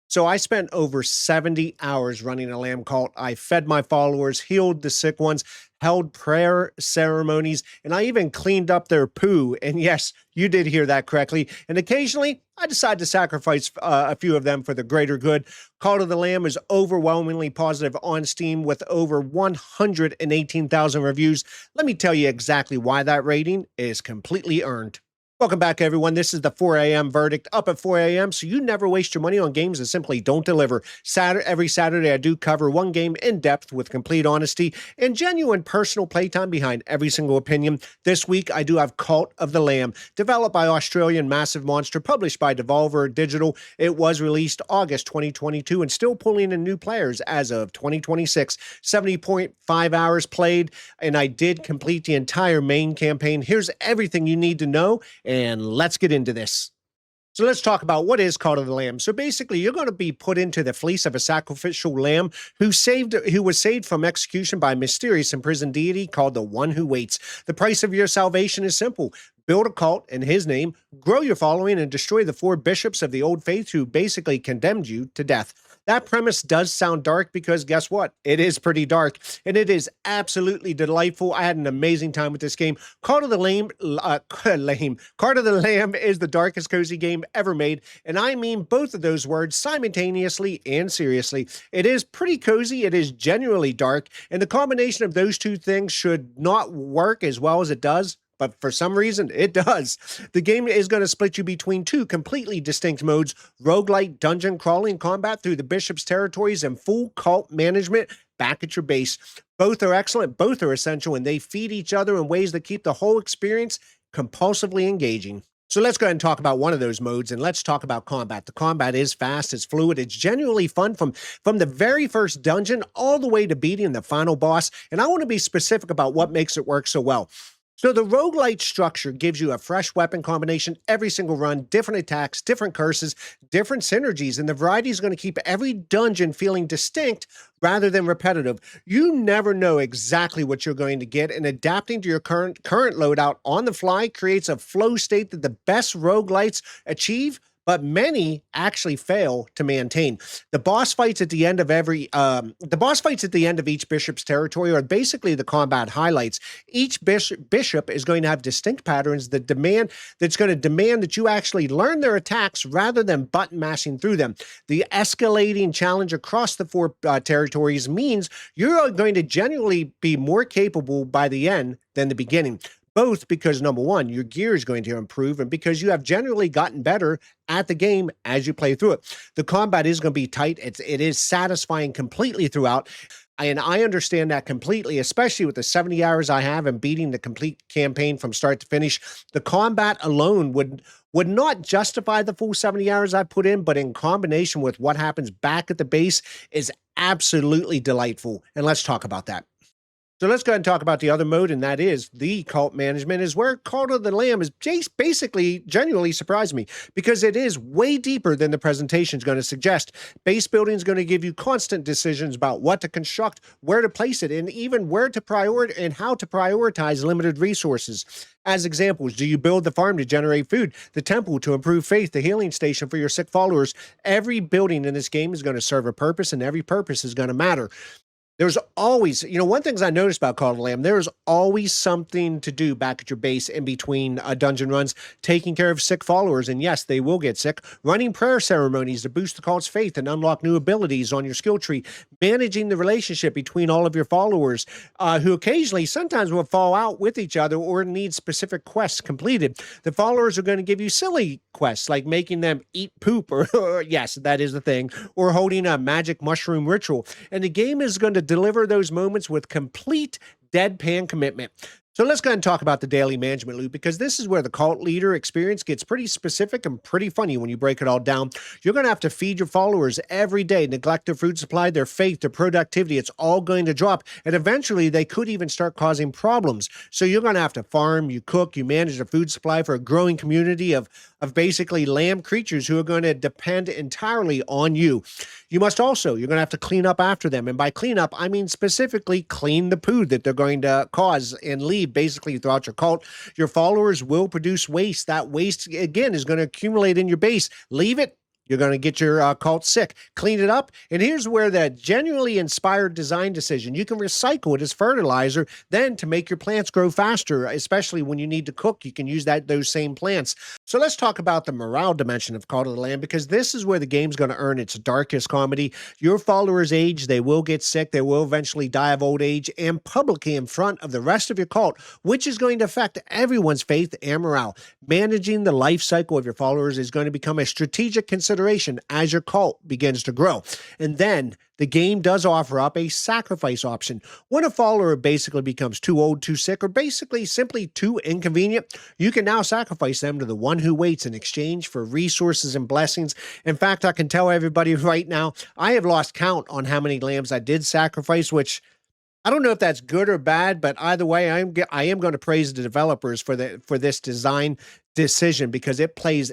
So I spent over 70 hours running a lamb cult. I fed my followers, healed the sick ones, held prayer ceremonies, and I even cleaned up their poo. And yes, you did hear that correctly. And occasionally, I decide to sacrifice a few of them for the greater good. Call of the Lamb is overwhelmingly positive on Steam with over 118,000 reviews. Let me tell you exactly why that rating is completely earned. Welcome back, everyone. This is the 4 a.m. verdict, up at 4 a.m. so you never waste your money on games that simply don't deliver. Every Saturday, I do cover one game in depth with complete honesty and genuine personal playtime behind every single opinion. This week, I do have Cult of the Lamb, developed by Australian Massive Monster, published by Devolver Digital. It was released August 2022 and still pulling in new players as of 2026. 70.5 hours played, and I did complete the entire main campaign. Here's everything you need to know, and let's get into this. So let's talk about what is Cult of the Lamb. So basically, you're going to be put into the fleece of a sacrificial lamb who was saved from execution by a mysterious imprisoned deity called the One Who Waits. The price of your salvation is simple. Build a cult in his name, grow your following, and destroy the 4 bishops of the old faith who basically condemned you to death. That premise does sound dark because guess what? It is pretty dark, and it is absolutely delightful. I had an amazing time with this game. Cult of the Lamb is the darkest cozy game ever made, and I mean both of those words simultaneously and seriously. It is pretty cozy, it is genuinely dark, and the combination of those two things should not work as well as it does. But for some reason, it does. The game is going to split you between 2 completely distinct modes: roguelite dungeon crawling combat through the bishop's territories and full cult management back at your base. Both are excellent, both are essential, and they feed each other in ways that keep the whole experience compulsively engaging. So let's go ahead and talk about one of those modes, and let's talk about combat. The combat is fast, it's fluid, it's genuinely fun from the very first dungeon all the way to beating the final boss, and I want to be specific about what makes it work so well. So the roguelite structure gives you a fresh weapon combination every single run, different attacks, different curses, different synergies, and the variety is going to keep every dungeon feeling distinct rather than repetitive. You never know exactly what you're going to get, and adapting to your current loadout on the fly creates a flow state that the best roguelites achieve, but many actually fail to maintain. The boss fights at the end of each bishop's territory are basically the combat highlights. Each bishop is going to have distinct patterns that's going to demand that you actually learn their attacks rather than button mashing through them. The escalating challenge across the 4 territories means you're going to genuinely be more capable by the end than the beginning. Both because, number one, your gear is going to improve, and because you have generally gotten better at the game as you play through it. The combat is going to be tight. It is satisfying completely throughout. And I understand that completely, especially with the 70 hours I have and beating the complete campaign from start to finish. The combat alone would not justify the full 70 hours I put in, but in combination with what happens back at the base is absolutely delightful. And let's talk about that. So let's go ahead and talk about the other mode, and that is the cult management, is where Cult of the Lamb is basically genuinely surprised me because it is way deeper than the presentation is going to suggest. Base building is going to give you constant decisions about what to construct, where to place it, and even where to prioritize and how to prioritize limited resources. As examples, do you build the farm to generate food, the temple to improve faith, the healing station for your sick followers? Every building in this game is going to serve a purpose, and every purpose is going to matter. There's always, one thing I noticed about Cult of the Lamb, there's always something to do back at your base in between dungeon runs, taking care of sick followers, and yes, they will get sick, running prayer ceremonies to boost the cult's faith and unlock new abilities on your skill tree, managing the relationship between all of your followers, who occasionally sometimes will fall out with each other or need specific quests completed. The followers are going to give you silly quests, like making them eat poop, or yes, that is the thing, or holding a magic mushroom ritual, and the game is going to deliver those moments with complete deadpan commitment. So let's go ahead and talk about the daily management loop, because this is where the cult leader experience gets pretty specific and pretty funny when you break it all down. You're going to have to feed your followers every day, neglect their food supply, their faith, their productivity. It's all going to drop, and eventually they could even start causing problems. So you're going to have to farm, you cook, you manage the food supply for a growing community of basically lamb creatures who are going to depend entirely on you. You're going to have to clean up after them. And by clean up, I mean specifically clean the poo that they're going to cause and leave basically throughout your cult. Your followers will produce waste. That waste, again, is going to accumulate in your base. Leave it, You're going to get your cult sick, clean it up. And here's where that genuinely inspired design decision, you can recycle it as fertilizer then to make your plants grow faster, especially when you need to cook. You can use those same plants. So let's talk about the morale dimension of Cult of the Lamb, because this is where the game's going to earn its darkest comedy. Your followers age, they will get sick, they will eventually die of old age, and publicly in front of the rest of your cult, which is going to affect everyone's faith and morale. Managing the life cycle of your followers is going to become a strategic consideration as your cult begins to grow. And then the game does offer up a sacrifice option. When a follower basically becomes too old, too sick, or basically simply too inconvenient, you can now sacrifice them to the one who waits in exchange for resources and blessings. In fact, I can tell everybody right now, I have lost count on how many lambs I did sacrifice, which I don't know if that's good or bad, but either way, I am going to praise the developers for this design decision, because it plays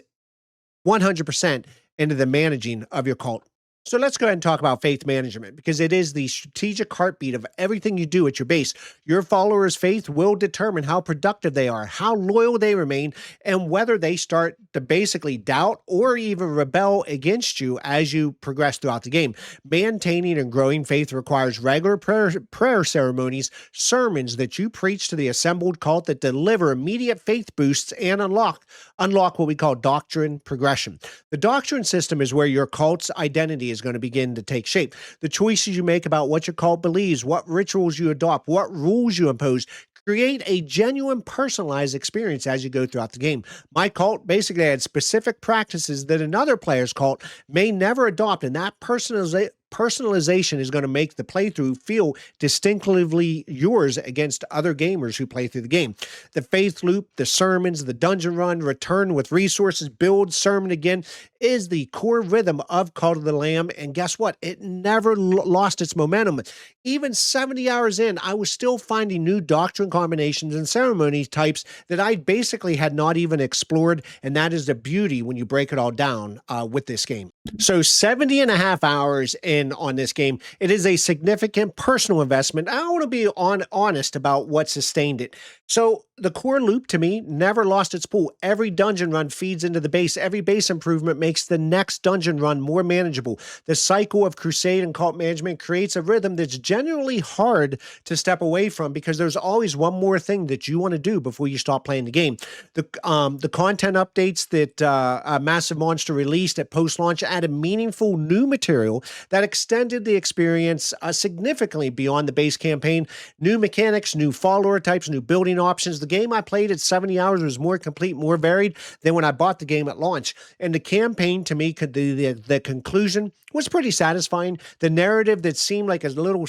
100% into the managing of your cult. So let's go ahead and talk about faith management, because it is the strategic heartbeat of everything you do at your base. Your followers' faith will determine how productive they are, how loyal they remain, and whether they start to basically doubt or even rebel against you as you progress throughout the game. Maintaining and growing faith requires regular prayer ceremonies, sermons that you preach to the assembled cult that deliver immediate faith boosts and unlock what we call doctrine progression. The doctrine system is where your cult's identity is going to begin to take shape. The choices you make about what your cult believes, what rituals you adopt, what rules you impose, create a genuine personalized experience as you go throughout the game. My cult basically had specific practices that another player's cult may never adopt, and that personalization is going to make the playthrough feel distinctively yours against other gamers who play through the game. The faith loop, the sermons, the dungeon run, return with resources, build, sermon again, is the core rhythm of Cult of the Lamb. And guess what? It never lost its momentum. Even 70 hours in, I was still finding new doctrine combinations and ceremony types that I basically had not even explored. And that is the beauty when you break it all down with this game. So 70 and a half hours in on this game, it is a significant personal investment. I want to be honest about what sustained it. So the core loop to me never lost its pull. Every dungeon run feeds into the base. Every base improvement makes the next dungeon run more manageable. The cycle of crusade and cult management creates a rhythm that's genuinely hard to step away from, because there's always one more thing that you want to do before you stop playing the game. The content updates that Massive Monster released at post-launch added meaningful new material that extended the experience significantly beyond the base campaign. New mechanics, new follower types, new building options. The game I played at 70 hours was more complete, more varied than when I bought the game at launch. And the campaign, to me, the conclusion was pretty satisfying. The narrative that seemed like a little,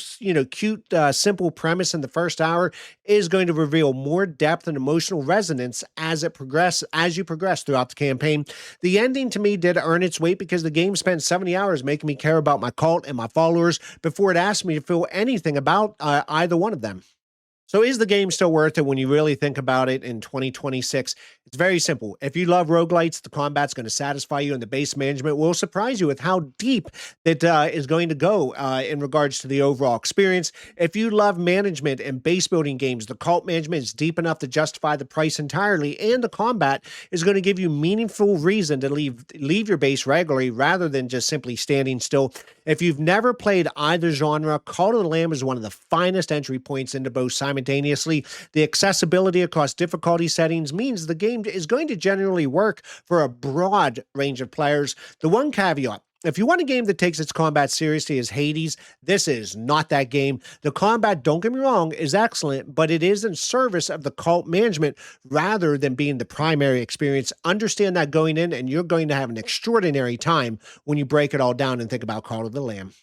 cute, simple premise in the first hour is going to reveal more depth and emotional resonance as you progress throughout the campaign. The ending, to me, did earn its weight, because the game spent 70 hours making me care about my cult and my followers before it asked me to feel anything about either one of them. So is the game still worth it when you really think about it in 2026? It's very simple. If you love roguelites, the combat's going to satisfy you, and the base management will surprise you with how deep it is going to go in regards to the overall experience. If you love management and base building games, the cult management is deep enough to justify the price entirely, and the combat is going to give you meaningful reason to leave your base regularly rather than just simply standing still. If you've never played either genre, Cult of the Lamb is one of the finest entry points into both simultaneously. The accessibility across difficulty settings means the game is going to generally work for a broad range of players. The one caveat: if you want a game that takes its combat seriously as Hades, this is not that game. The combat, don't get me wrong, is excellent, but it is in service of the cult management rather than being the primary experience. Understand that going in, and you're going to have an extraordinary time when you break it all down and think about Cult of the Lamb.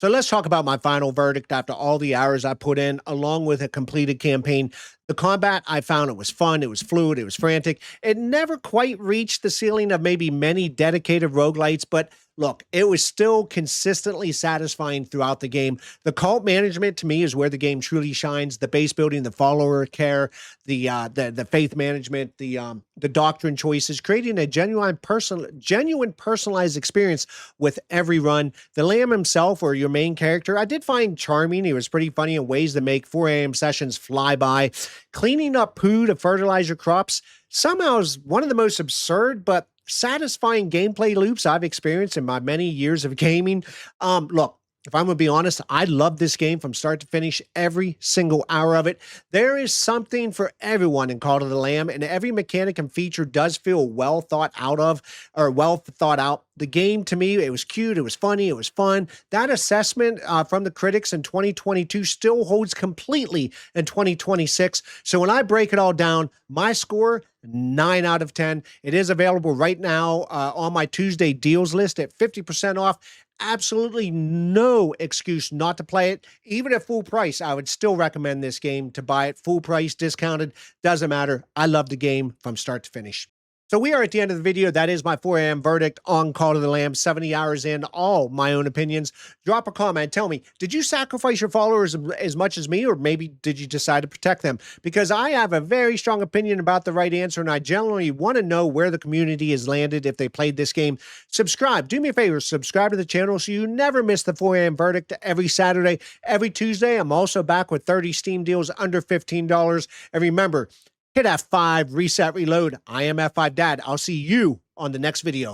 So let's talk about my final verdict after all the hours I put in, along with a completed campaign. The combat, I found it was fun, it was fluid, it was frantic. It never quite reached the ceiling of maybe many dedicated roguelites, but look, it was still consistently satisfying throughout the game. The cult management, to me, is where the game truly shines. The base building, the follower care, the faith management, the doctrine choices, creating a genuine personalized experience with every run. The Lamb himself, or your main character, I did find charming. He was pretty funny in ways that make 4 a.m. sessions fly by. Cleaning up poo to fertilize your crops somehow is one of the most absurd but satisfying gameplay loops I've experienced in my many years of gaming. Look, if I'm going to be honest, I love this game from start to finish, every single hour of it. There is something for everyone in Call of the Lamb, and every mechanic and feature does feel well thought out. The game, to me, it was cute, it was funny, it was fun. That assessment from the critics in 2022 still holds completely in 2026. So when I break it all down, my score, 9 out of 10. It is available right now on my Tuesday deals list at 50% off. Absolutely no excuse not to play it. Even at full price, I would still recommend this game to buy it. Full price, discounted, doesn't matter. I love the game from start to finish. So we are at the end of the video. That is my 4 a.m. verdict on Call of the Lamb, 70 hours in, all my own opinions. Drop a comment. Tell me, did you sacrifice your followers as much as me, or maybe did you decide to protect them? Because I have a very strong opinion about the right answer, and I generally want to know where the community has landed if they played this game. Subscribe. Do me a favor. Subscribe to the channel so you never miss the 4 a.m. verdict every Saturday, every Tuesday. I'm also back with 30 Steam deals under $15. And remember, hit F5, reset, reload. I am F5 Dad. I'll see you on the next video.